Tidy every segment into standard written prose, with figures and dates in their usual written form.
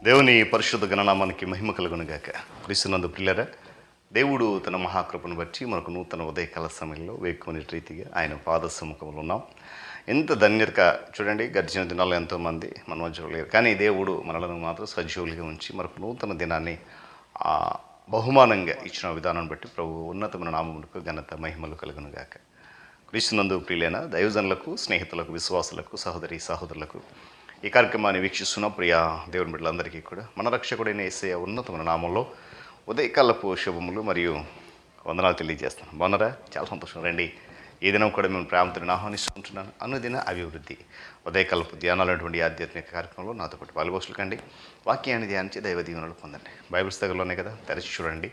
దేవుని పరిశుద్ధ గణనామానికి మహిమ కలుగునుగాక. క్రీస్తునందు ప్రియులారా, దేవుడు తన మహాకృపను బట్టి మనకు నూతన ఉదయకాల సమయంలో వేకుని రీతిగా ఆయన పాద సముఖంలో ఉన్నాం. ఎంత ధన్యత చూడండి. గడిచిన దినాల్లో ఎంతోమంది మన మధ్యలో లేరు, కానీ దేవుడు మనలను మాత్రం సజీవులుగా ఉంచి మనకు నూతన దినాన్ని బహుమానంగా ఇచ్చిన విధానం బట్టి ప్రభు ఉన్నతమైన నామమునకు ఘనత మహిమలు కలుగునుగాక. క్రీస్తునందు ప్రియులైన దైవజనులకు, స్నేహితులకు, విశ్వాసులకు, సహోదరి సహోదరులకు, ఈ కార్యక్రమాన్ని వీక్షిస్తున్న ప్రియ దేవుని బిడ్డలందరికీ కూడా మన రక్షకుడైన యేసయ్య ఉన్నతమైన నామంలో ఉదయకాలపు శుభములు మరియు వందనాలు తెలియజేస్తాను. బాగున్నారా? చాలా సంతోషం. రండి, ఈ దినం కూడా మేము ప్రేమతో ఆహ్వానిస్తుంటున్నాను. అనుదిన అభివృద్ధి ఉదయకాలపు ధ్యానాలైనటువంటి ఆధ్యాత్మిక కార్యక్రమంలో నాతో పాటు పాలుపోసులు కండి. వాక్యాన్ని ధ్యానించి దైవ దీవెనలు పొందండి. బైబిల్స్ దగ్గరలోనే కదా, తెరచి చూడండి.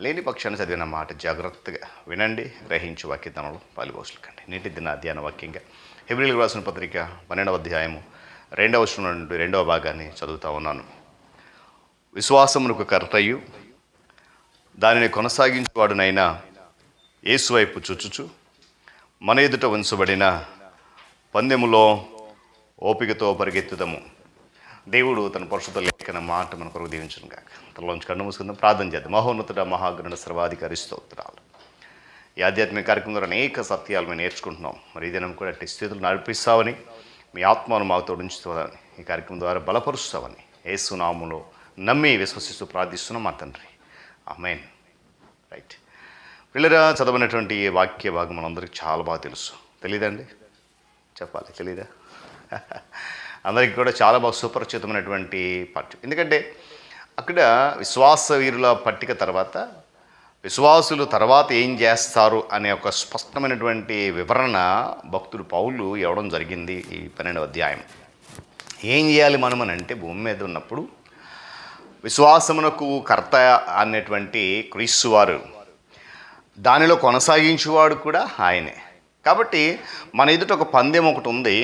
లేని పక్షాన్ని చదివిన మాట జాగ్రత్తగా వినండి, గ్రహించి వాక్యదానంలో పాలుపోసులు కండి. నేటి దిన ధ్యాన వాక్యంగా హెబ్రీయులకు రాసిన పత్రిక 12వ అధ్యాయము 2వ వచనం నుండి 2వ భాగాన్ని చదువుతా ఉన్నాను. విశ్వాసమునకు కర్తయు దానిని కొనసాగించువాడునైనా యేసు వైపు చూచుచు మన ఎదుట ఉంచబడిన పందెములో ఓపికతో పరిగెత్తుదము. దేవుడు తన పరిశుద్ధ లేఖన మాట మన కొరకు దీవించను కాక. తనలోంచి కన్ను మూసుకుందాం, ప్రార్థన చేద్దాం. మహోన్నతుడ, మహాగణుడ, సర్వాధికారి స్తోత్రాలు. ఈ ఆధ్యాత్మిక కార్యక్రమం ద్వారా అనేక సత్యాలు మేము నేర్చుకుంటున్నాం. మరి ఈ దినం కూడా అట్టి స్థితులు నడిపిస్తామని, మీ ఆత్మను మాతో ఉంచుతామని, ఈ కార్యక్రమం ద్వారా బలపరుస్తామని యేసు నామములో నమ్మి విశ్వసిస్తూ ప్రార్థిస్తున్నాం మా తండ్రి. ఆమేన్. రైట్, పిల్లరా, చదవనటువంటి ఈ వాక్య భాగం మనందరికీ చాలా బాగా తెలుసు. తెలీదండి? చెప్పాలి, తెలీదా? అందరికీ కూడా చాలా బాగా సుపరిచితమైనటువంటి పాఠ్యం. ఎందుకంటే అక్కడ విశ్వాస వీరుల పట్టిక తర్వాత విశ్వాసులు తర్వాత ఏం చేస్తారు అనే ఒక స్పష్టమైనటువంటి వివరణ భక్తుడు పౌలు ఇవ్వడం జరిగింది. ఈ 12వ అధ్యాయం ఏం చేయాలి మనం అని అంటే, భూమి మీద ఉన్నప్పుడు విశ్వాసమునకు కర్త అనేటువంటి క్రీస్తు వారు, దానిలో కొనసాగించేవాడు కూడా ఆయనే. కాబట్టి మన ఎదుట ఒక పందెం ఒకటి ఉంది.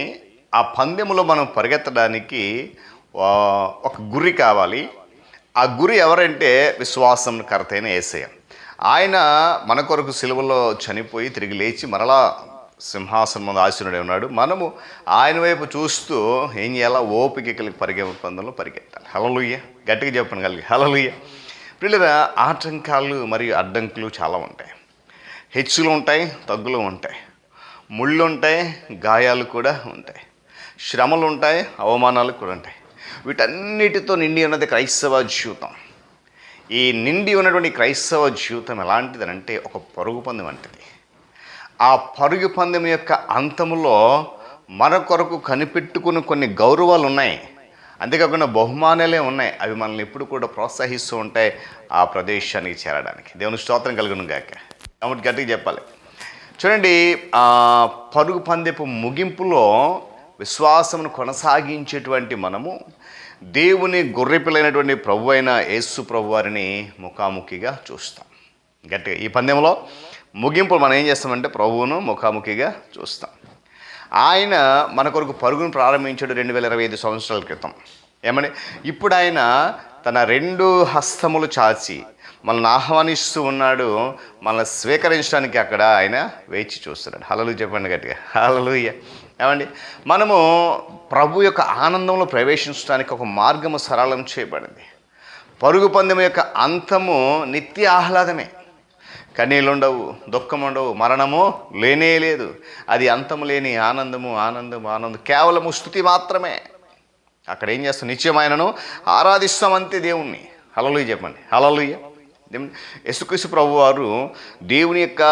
ఆ పందెములో మనం పరిగెత్తడానికి ఒక గురి కావాలి. ఆ గురి ఎవరంటే విశ్వాసం కర్త అయిన యేసయ్య. ఆయన మన కొరకు సిలువలో చనిపోయి తిరిగి లేచి మరలా సింహాసనం ముందు ఆసీనుడై ఉన్నాడు. మనము ఆయన వైపు చూస్తూ ఏం చేయాలా? ఓపిక కలిగి పందెంలో పరిగెత్తాలి. హల్లెలూయ, గట్టిగా చెప్పండి కలిగి హల్లెలూయ. పిల్లల, ఆటంకాలు మరియు అడ్డంకులు చాలా ఉంటాయి. హెచ్చులు ఉంటాయి, తగ్గులు ఉంటాయి, ముళ్ళు ఉంటాయి, గాయాలు కూడా ఉంటాయి, శ్రమలు ఉంటాయి, అవమానాలు కూడా ఉంటాయి. వీటన్నిటితో నిండి ఉన్నది క్రైస్తవ జీవితం. ఈ నిండి ఉన్నటువంటి క్రైస్తవ జీవితం ఎలాంటిదనంటే ఒక పరుగు పందెం వంటిది. ఆ పరుగు పందెం యొక్క అంతములో మన కొరకు కనిపెట్టుకుని కొన్ని గౌరవాలు ఉన్నాయి. అంతేకాకుండా బహుమానాలే ఉన్నాయి. అవి మనల్ని ఎప్పుడు కూడా ప్రోత్సహిస్తూ ఉంటాయి ఆ ప్రదేశానికి చేరడానికి. దేవుని స్తోత్రం కలుగును గాక. కాబట్టి గట్టిగా చెప్పాలి. చూడండి, ఆ పరుగు పందెపు ముగింపులో విశ్వాసమును కొనసాగించేటువంటి మనము దేవుని గొర్రెపిల్లైనటువంటి ప్రభు అయిన యేసు ప్రభు వారిని ముఖాముఖిగా చూస్తాం. గట్టిగా ఈ పందెంలో ముగింపు మనం ఏం చేస్తామంటే ప్రభువును ముఖాముఖిగా చూస్తాం. ఆయన మన కొరకు పరుగును ప్రారంభించాడు 2025 సంవత్సరాల క్రితం. ఏమని? ఇప్పుడు ఆయన తన 2 హస్తములు చాచి మనల్ని ఆహ్వానిస్తూ ఉన్నాడు. మనల్ని స్వీకరించడానికి అక్కడ ఆయన వేచి చూస్తున్నాడు. హల్లెలూయా చెప్పండి గట్టిగా హల్లెలూయా. ఏమండి, మనము ప్రభు యొక్క ఆనందంలో ప్రవేశించడానికి ఒక మార్గము సరళం చేయబడింది. పరుగు పందెం యొక్క అంతము నిత్య ఆహ్లాదమే. కన్నీళ్ళు ఉండవు, దుఃఖం ఉండవు, మరణము లేనే లేదు. అది అంతము లేని ఆనందము, ఆనందము, ఆనందం, కేవలము స్తుతి మాత్రమే. అక్కడ ఏం చేస్తాం? నిత్యమైనను ఆరాధిస్తాం అంతే దేవుణ్ణి. హల్లెలూయా చెప్పండి హల్లెలూయా. యేసుక్రీస్తు ప్రభు వారు దేవుని యొక్క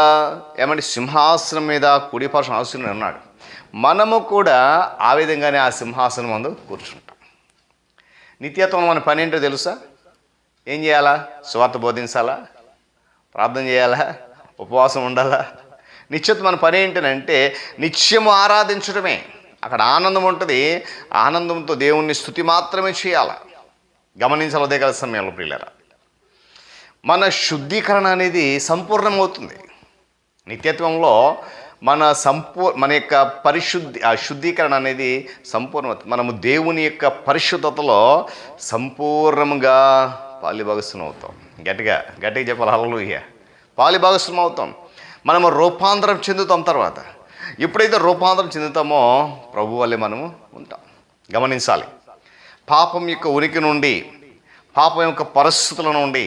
సింహాసనం మీద కుడిపార్శ్వన ఆసీనుడై ఉన్నాడు. మనము కూడా ఆ విధంగానే ఆ సింహాసనం ముందు కూర్చుంటాం. నిత్యత్వం మన పని ఏంటో తెలుసా? ఏం చేయాలా? సువార్త బోధించాలా? ప్రార్థన చేయాలా? ఉపవాసం ఉండాలా? నిత్యత్వం మన పని ఏంటంటే నిత్యము ఆరాధించడమే. అక్కడ ఆనందం ఉంటుంది. ఆనందంతో దేవుణ్ణి స్తుతి మాత్రమే చేయాలా. గమనించాలి. ఉదయకాల సమయంలో ప్రియులారా, మన శుద్ధీకరణ అనేది సంపూర్ణమవుతుంది. నిత్యత్వంలో మన యొక్క శుద్ధీకరణ అనేది సంపూర్ణమవుతుంది. మనము దేవుని యొక్క పరిశుద్ధతలో సంపూర్ణంగా పాలిభాగస్వం అవుతాం. గట్టిగా చెప్పాలి హల్లెలూయా. పాలిభాగస్వం అవుతాం. మనము రూపాంతరం చెందుతాం. తర్వాత ఎప్పుడైతే రూపాంతరం చెందుతామో ప్రభు వల్లే మనము ఉంటాం. గమనించాలి. పాపం యొక్క ఉనికి నుండి, పాపం యొక్క పరిస్థితుల నుండి,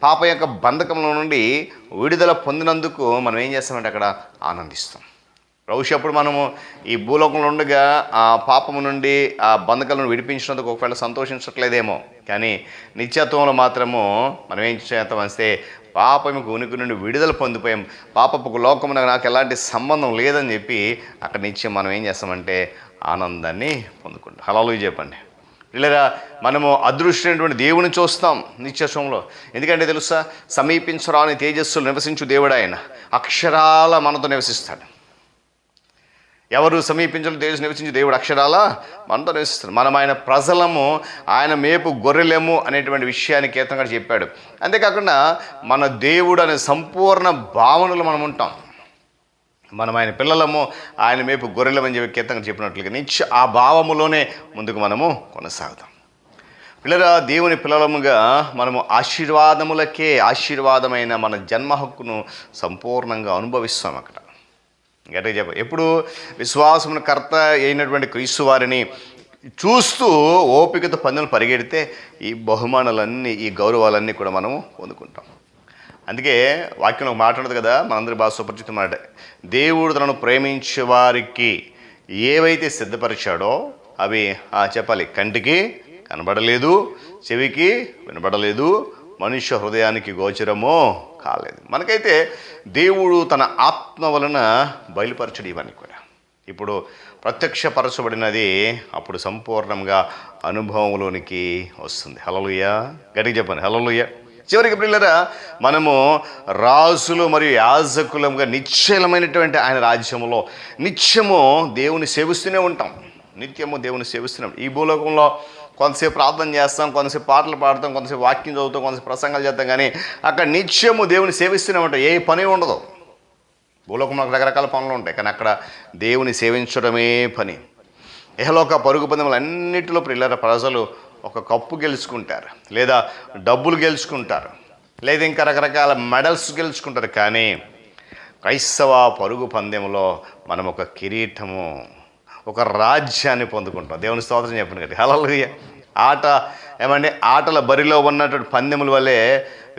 పాపం యొక్క బంధకముల నుండి విడుదల పొందినందుకు మనం ఏం చేస్తామంటే అక్కడ ఆనందిస్తాం. భవిష్యప్పుడు మనము ఈ భూలోకంలో ఉండగా ఆ పాపము నుండి ఆ బంధకాలను విడిపించినందుకు ఒకవేళ సంతోషించట్లేదేమో, కానీ నిత్యత్వంలో మాత్రము మనం ఏం చేస్తామంటే పాపం యొక్క ఉనికి నుండి విడుదల పొందిపోయాం, పాపపు లోకమున నాకు ఎలాంటి సంబంధం లేదని చెప్పి అక్కడ నిత్యం మనం ఏం చేస్తామంటే ఆనందాన్ని పొందుకుంటాం. హల్లెలూయా చెప్పండి. ఇలా మనము అదృష్టమైనటువంటి దేవుని చూస్తాం నిత్యత్వంలో. ఎందుకంటే తెలుసా, సమీపించరాని తేజస్సులు నివసించు దేవుడు ఆయన, అక్షరాల మనతో నివసిస్తాడు. ఎవరు సమీపించడం తేజస్సు నివసించు దేవుడు అక్షరాల మనతో నివసిస్తాడు. మనం ఆయన ప్రజలము, ఆయన మేపు గొర్రెలేము అనేటువంటి విషయాన్ని కీర్తనగా చెప్పాడు. అంతేకాకుండా మన దేవుడు అనే సంపూర్ణ భావనలు మనం ఉంటాం. మనం ఆయన పిల్లలము, ఆయన మేపు గొర్రెలమని చెప్పి కీర్తనగా చెప్పినట్లుగా నిత్య ఆ భావములోనే ముందుకు మనము కొనసాగుతాం. పిల్లల దేవుని పిల్లలముగా మనము ఆశీర్వాదమైన మన జన్మ హక్కును సంపూర్ణంగా అనుభవిస్తాం. అక్కడ గట్టిగా చెప్ప, ఎప్పుడు విశ్వాసమున కర్త అయినటువంటి క్రీస్తు వారిని చూస్తూ ఓపికతో పనులు పరిగెడితే ఈ బహుమానాలన్నీ, ఈ గౌరవాలన్నీ కూడా మనము పొందుకుంటాం. అందుకే వాక్యం మాట్లాడదు కదా, మనందరి బాగా సుపరిచిత మాట, దేవుడు తనను ప్రేమించే వారికి ఏవైతే సిద్ధపరిచాడో అవి చెప్పాలి, కంటికి కనబడలేదు, చెవికి వినబడలేదు, మనుష్య హృదయానికి గోచరమో కాలేదు. మనకైతే దేవుడు తన ఆత్మ వలన బయలుపరచడు ఇవన్నీ కూడా. ఇప్పుడు ప్రత్యక్షపరచబడినది అప్పుడు సంపూర్ణంగా అనుభవంలోనికి వస్తుంది. హల్లెలూయా, గట్టిగా చెప్పండి హల్లెలూయా. చివరికి పిల్లరా, మనము రాజులు మరియు యాజకులంగా నిశ్చలమైనటువంటి ఆయన రాజ్యంలో నిత్యము దేవుని సేవిస్తూనే ఉంటాం. నిత్యము దేవుని సేవిస్తున్నాం. ఈ భూలోకంలో కొంతసేపు ప్రార్థన చేస్తాం, కొంతసేపు పాటలు పాడతాం, కొంతసేపు వాక్యం చదువుతాం, కొంతసేపు ప్రసంగాలు చేస్తాం, కానీ అక్కడ నిత్యము దేవుని సేవిస్తూనే ఉంటాం. ఏ పని ఉండదు. భూలోకంలో రకరకాల పనులు ఉంటాయి, కానీ అక్కడ దేవుని సేవించడమే పని. ఇహలోక పరుగు పందెములు అన్నిటిలో పిల్లల ప్రజలు ఒక కప్పు గెలుచుకుంటారు, లేదా డబ్బులు గెలుచుకుంటారు, లేదా ఇంకా రకరకాల మెడల్స్ గెలుచుకుంటారు. కానీ క్రైస్తవ పరుగు పందెంలో మనం ఒక కిరీటము, ఒక రాజ్యాన్ని పొందుకుంటాం. దేవుని స్తోత్రం చెప్పండి కదా. హల్లెలూయా. ఆటల బరిలో ఉన్నటువంటి పందెముల వల్లే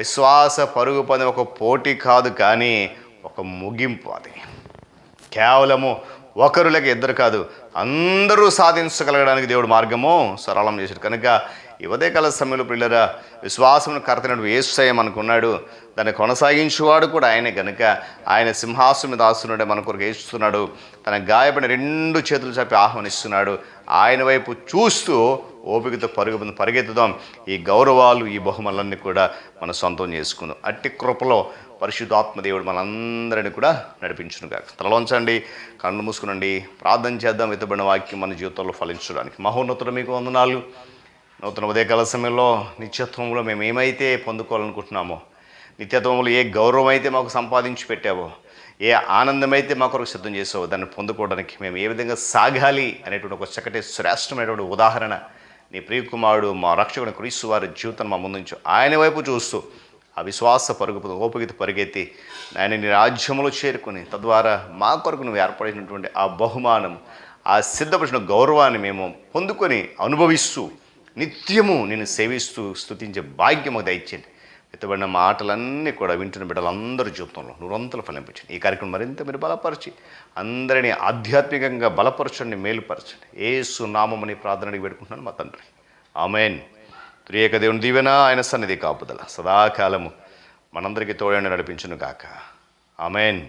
విశ్వాస పరుగు పందెం ఒక పోటీ కాదు, కానీ ఒక ముగింపు. అది కేవలము ఒకరు లేక ఇద్దరు కాదు, అందరూ సాధించగలగడానికి దేవుడు మార్గము సరళం చేశాడు. కనుక ఈ ఉదయకాల సమయంలో పిల్లరా, విశ్వాసమును కర్తనడు యేసయ్య మనకున్నాడు, దాన్ని కొనసాగించేవాడు కూడా ఆయనే. కనుక ఆయన సింహాసనం మీద ఆస్తున్నాడే మన కొరకు వేస్తున్నాడు, తన గాయపడిన 2 చేతులు చాపి ఆహ్వానిస్తున్నాడు. ఆయన వైపు చూస్తూ ఓపికతో పరిగెత్తుదాం. ఈ గౌరవాలు, ఈ బహుమలన్నీ కూడా మనం సొంతం చేసుకుందాం. అట్టి కృపలో పరిశుద్ధాత్మదేవుడు మనందరినీ కూడా నడిపించునుగాక. తలలోంచండి, కళ్ళు మూసుకునండి, ప్రార్థన చేద్దాం. ఎత్తబడిన వాక్యం మన జీవితంలో ఫలించడానికి. మహోన్నతుడు మీకు వందనాలు. నూతన ఉదయకాల సమయంలో నిత్యత్వంలో మేము ఏమైతే పొందుకోవాలనుకుంటున్నామో, నిత్యత్వంలో ఏ గౌరవం అయితే మాకు సంపాదించి పెట్టావో, ఏ ఆనందమైతే మా కొరకు సిద్ధం చేసావో, దాన్ని పొందుకోవడానికి మేము ఏ విధంగా సాగాలి అనేటువంటి ఒక చక్కటి శ్రేష్టమైనటువంటి ఉదాహరణ నీ ప్రియకుమారుడు మా రక్షకుడు క్రీస్తు వారి జీవితం మా ముందుంచు. ఆయన వైపు చూస్తూ ఆ విశ్వాస ఓపికతో పరిగెత్తి ఆయన నీ రాజ్యంలో చేరుకుని, తద్వారా మా కొరకు నువ్వు ఏర్పడినటువంటి ఆ బహుమానం, ఆ సిద్ధపరిచిన గౌరవాన్ని మేము పొందుకొని అనుభవిస్తూ నిత్యము నేను సేవిస్తూ స్తుతించే భాగ్యము దయచేయండి. ఎత్తబడిన మాటలన్నీ కూడా వింటున్న బిడ్డలందరి జీవితంలో నూరంతలు ఫలింపచండి. ఈ కార్యక్రమం మరింత మీరు బలపరిచి అందరినీ ఆధ్యాత్మికంగా బలపరచండి, మేలుపరచండి. యేసు నామముని ప్రార్థనకి పెట్టుకుంటున్నాను మా తండ్రి, ఆమేన్. త్రియేక దేవుని దీవెన, ఆయన సన్నిధి కాపుదల సదాకాలము మనందరికీ తోడని నడిపించును గాక. ఆమేన్.